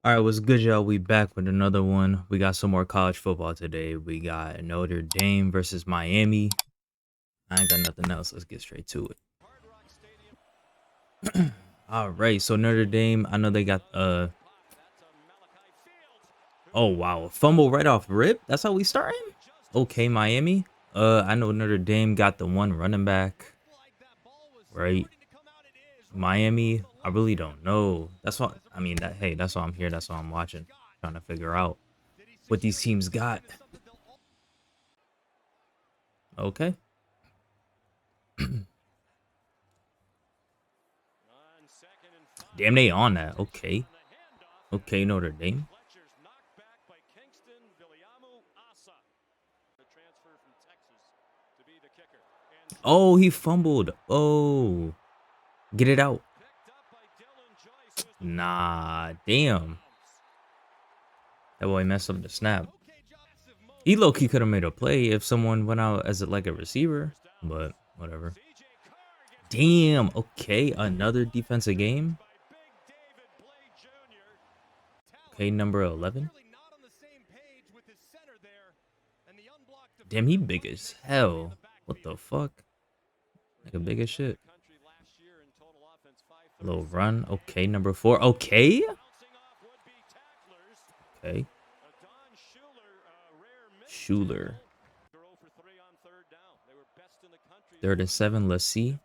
All right, what's good, y'all? We back with another one. We got some more college football today. We got Notre Dame versus Miami. I ain't got nothing else. Let's get straight to it. All right, so Notre Dame, I know they got oh wow, fumble right off rip. That's how we starting? Okay, Miami. I know Notre Dame got the one running back, right? Miami, I really don't know. That's what I mean. That hey, that's why I'm here. That's why I'm watching, trying to figure out what these teams got. Okay. Damn, they on that. Okay. Okay, Notre Dame. Oh, he fumbled. Oh, get it out. Nah, damn. That boy messed up the snap. He low-key could have made a play if someone went out as like a receiver, but whatever. Damn. Okay, another defensive game. Okay, number 11. Damn, he big as hell. What the fuck? Like a big as shit. Little run. Okay, number 4. Okay. Okay. Schuler. 3rd and 7. Let's see.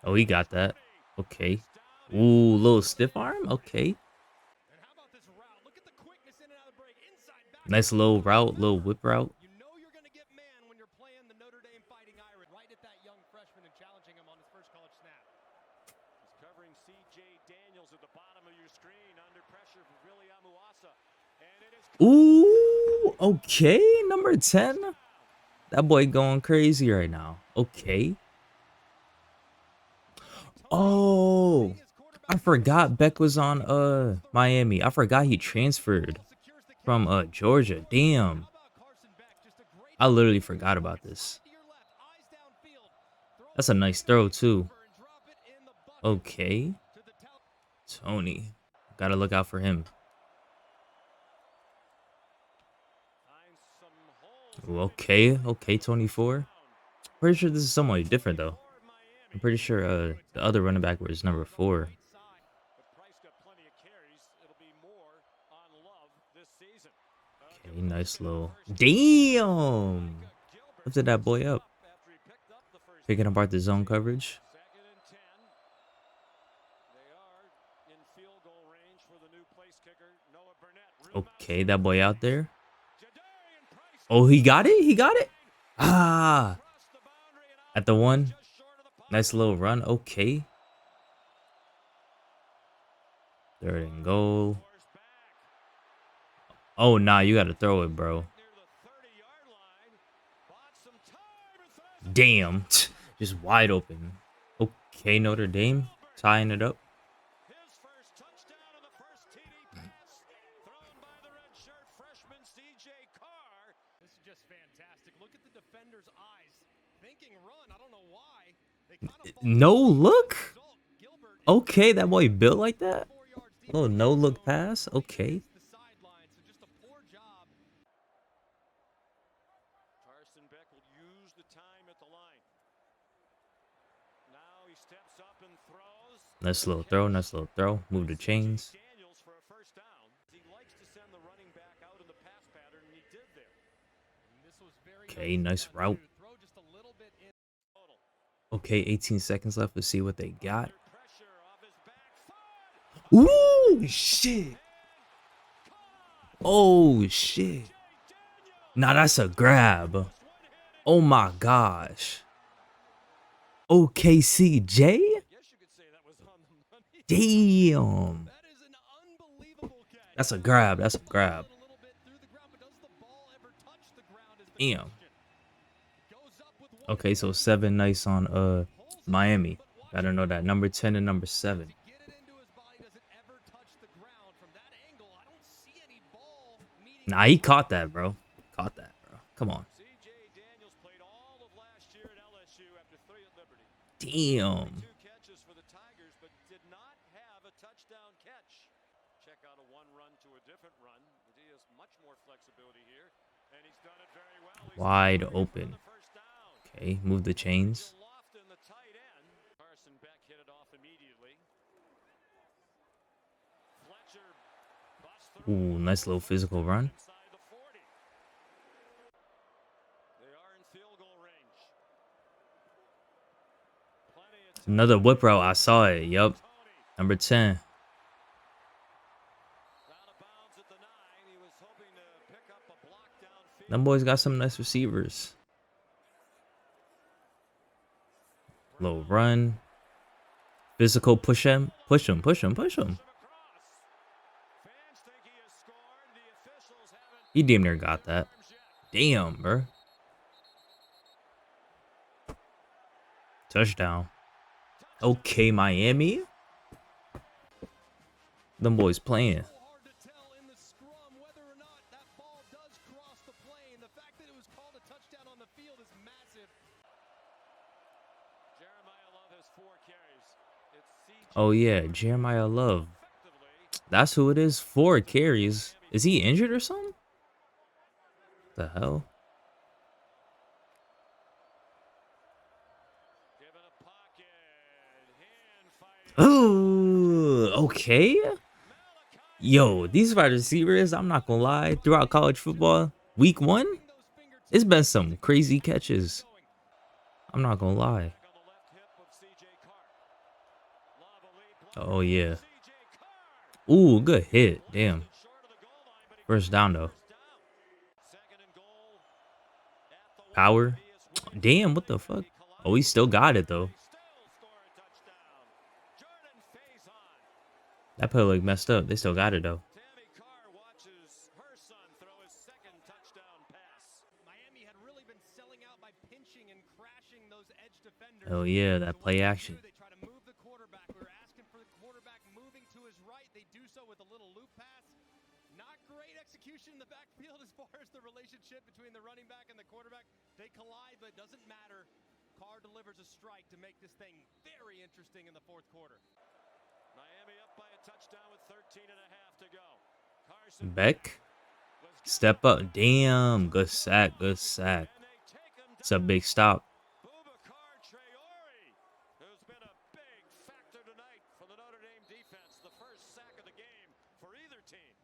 Oh, he got that. Okay. Ooh, little stiff arm. Okay. Nice little route, little whip route. Ooh, okay. Number 10. That boy going crazy right now. Okay. Oh, I forgot Beck was on Miami. I forgot he transferred from Georgia. Damn. I literally forgot about this. That's a nice throw too. Okay. Tony. Gotta look out for him. Ooh, okay. Okay, 24. Pretty sure this is somewhat different though. I'm pretty sure the other running back was number 4. Okay, nice little. Damn. Lifted that boy up. Picking apart the zone coverage. Okay, that boy out there. Oh, he got it? He got it? Ah. At the 1. Nice little run. Okay. 3rd and goal. Oh, nah. You got to throw it, bro. Damn. Just wide open. Okay, Notre Dame. Tying it up. No look? Okay, that boy built like that? Oh, no look pass? Okay. Nice little throw, nice little throw. Move the chains. Okay, nice route. Okay, 18 seconds left. Let's see what they got. Ooh, shit. Oh, shit. Nah, that's a grab. Oh, my gosh. OKCJ? Damn. That's a grab. That's a grab. Damn. Okay, so 7 nice on Miami. Gotta know that. Number 10 and number 7. Nah, he caught that, bro. Caught that, bro. Come on. Damn. Wide open. Okay, move the chains. Ooh, nice little physical run. Another whip route. I saw it. Yup. Number 10. Them boys got some nice receivers. Little run. Physical push him. Push him. Push him. Push him. He damn near got that. Damn, bro. Touchdown. Okay, Miami. Them boys playing. Oh yeah, Jeremiah Love. That's who it is. 4 carries. Is he injured or something? The hell? Oh, okay. Yo, these wide receivers, I'm not gonna lie, throughout college football, week 1, it's been some crazy catches. I'm not gonna lie. Oh, yeah. Ooh, good hit. Damn. First down, though. Power. Damn, what the fuck? Oh, he still got it, though. That play looked messed up. They still got it, though. Oh, yeah, that play action. In the backfield as far as the relationship between the running back and the quarterback. They collide, but it doesn't matter. Carr delivers a strike to make this thing very interesting in the fourth quarter. Miami up by a touchdown with 13 and a half to go. Carson Beck, step up. Damn, good sack, good sack. It's a big stop. Who's been a big factor tonight for the Notre Dame defense. The first sack of the game for either team.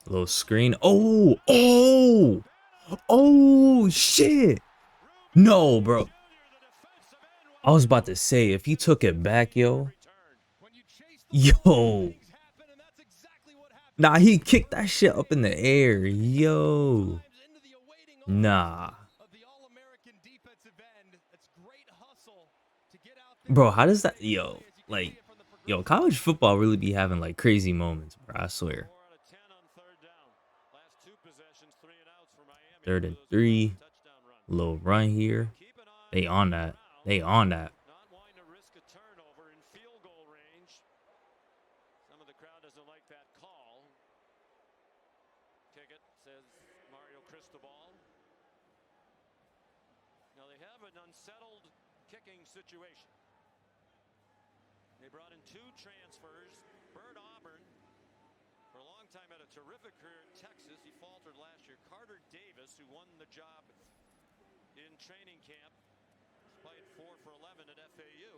Little screen. Oh, shit. No, bro. I was about to say, if he took it back, yo. Nah, he kicked that shit up in the air. Yo. Nah. Bro, how does that, yo, like, yo, college football really be having, like, crazy moments, bro, I swear. 3rd and 3. Little run here. They on that. They on that. Some of the crowd doesn't like that call. Kick it, says Mario Cristobal. Now they have an unsettled kicking situation. They brought in 2 transfers. Bert Auburn, for a long time, had a terrific career in Texas. He faltered last year. Carter Davis, who won the job in training camp, played 4 for 11 at FAU.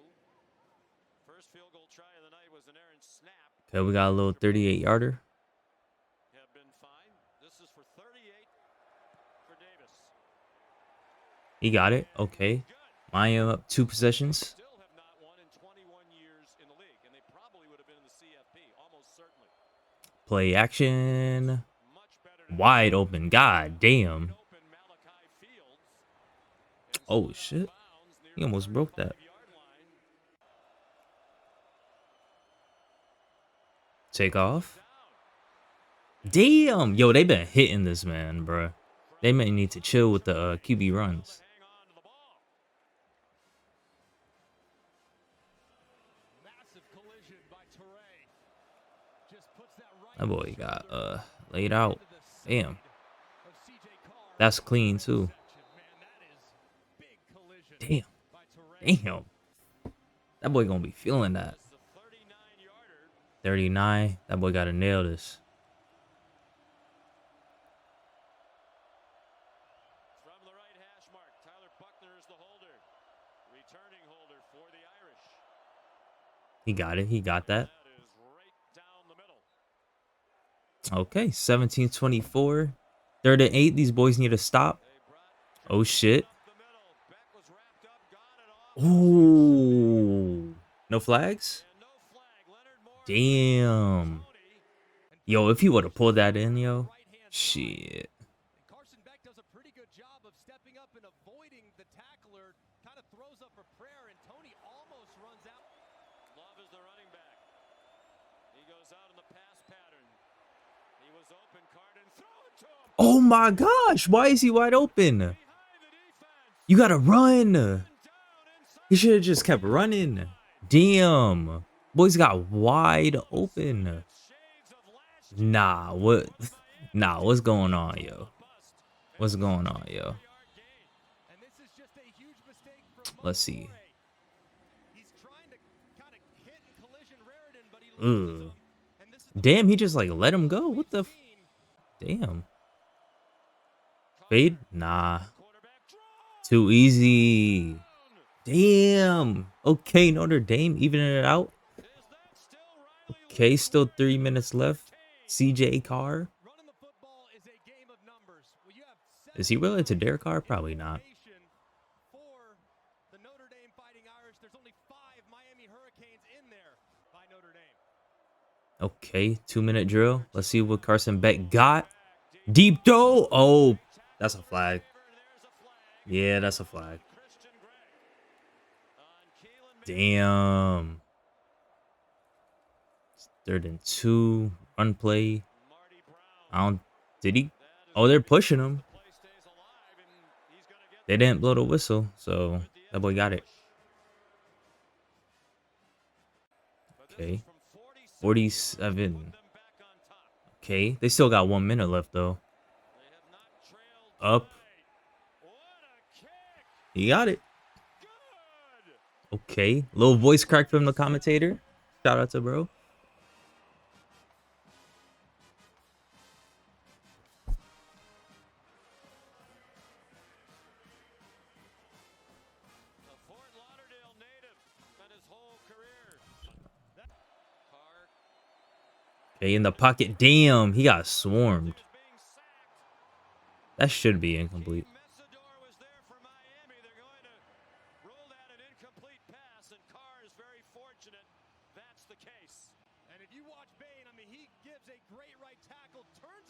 First field goal try of the night was an errant snap. Okay, we got a little 38-yarder. Have been fine. This is for 38 for Davis. He got it. Okay. Miami up 2 possessions. Play action. Wide open. God damn. Oh, shit. He almost broke that. Take off. Damn. Yo, they been hitting this man, bro. They may need to chill with the QB runs. That boy got laid out. Damn. That's clean too. Damn. Damn. That boy gonna be feeling that. 39. That boy gotta nail this. From the right hash mark, Tyler Buckner is the holder. Returning holder for the Irish. He got it. He got that. That is right down the middle. Okay, 17-24. 3rd and 8. These boys need to stop. Oh, shit. Ooh. No flags? Damn. Yo, if he would have pulled that in, yo. Shit. Carson Beck does a pretty good job of stepping up and avoiding the tackler. Kind of throws up a prayer, and Tony almost runs out. Love is the running back. He goes out in the pass pattern. He was open, Carden, throw it to him. Oh my gosh, why is he wide open? You gotta run. He should have just kept running. Damn. Boys got wide open. Nah, what? Nah, what's going on, yo? What's going on, yo? Let's see. Ugh. Damn, he just like let him go. What the? Damn. Fade? Nah. Too easy. Damn. Okay, Notre Dame evening it out. Okay, still 3 minutes left. CJ Carr. Is he related to Derek Carr? Probably not. Okay, 2-minute drill. Let's see what Carson Beck got. Deep throw. Oh, that's a flag. Yeah, that's a flag. Damn. 3rd and 2. Run play. I don't. Did he? Oh, they're pushing him. They didn't blow the whistle, so that boy got it. Okay. 47. Okay, they still got 1 minute left though. Up. He got it. Okay, little voice crack from the commentator. Shout out to bro. Okay, in the pocket. Damn, he got swarmed. That should be incomplete.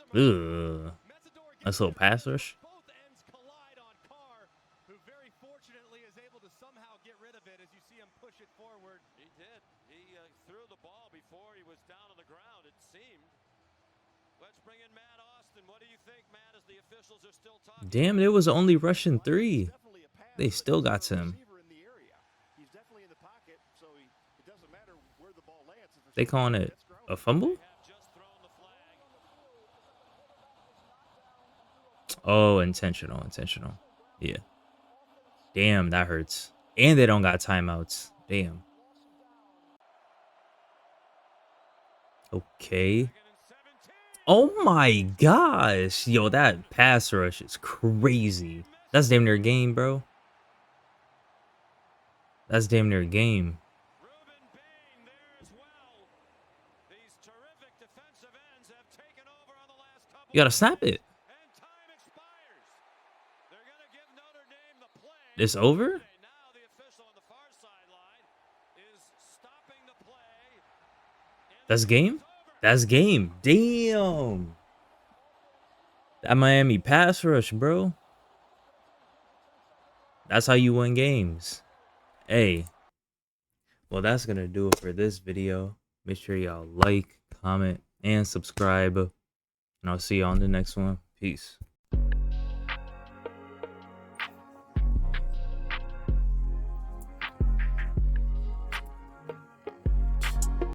Ugh. That's a little pass rush. Fortunately is able to somehow get rid of it as you see him push it forward. He did. He threw the ball before he was down on the ground, it seemed. Let's bring in Matt Austin. What do you think, Matt, as the officials are still talking? Damn, it was only rushing 3. They still got him. They calling it a fumble? Oh, intentional. Yeah. Damn, that hurts. And they don't got timeouts. Damn. Okay. Oh my gosh. Yo, that pass rush is crazy. That's damn near a game, bro. That's damn near a game. You gotta snap it. It's over? That's game? That's game. Damn. That Miami pass rush, bro. That's how you win games. Hey. Well, that's going to do it for this video. Make sure y'all like, comment, and subscribe. And I'll see you on the next one. Peace.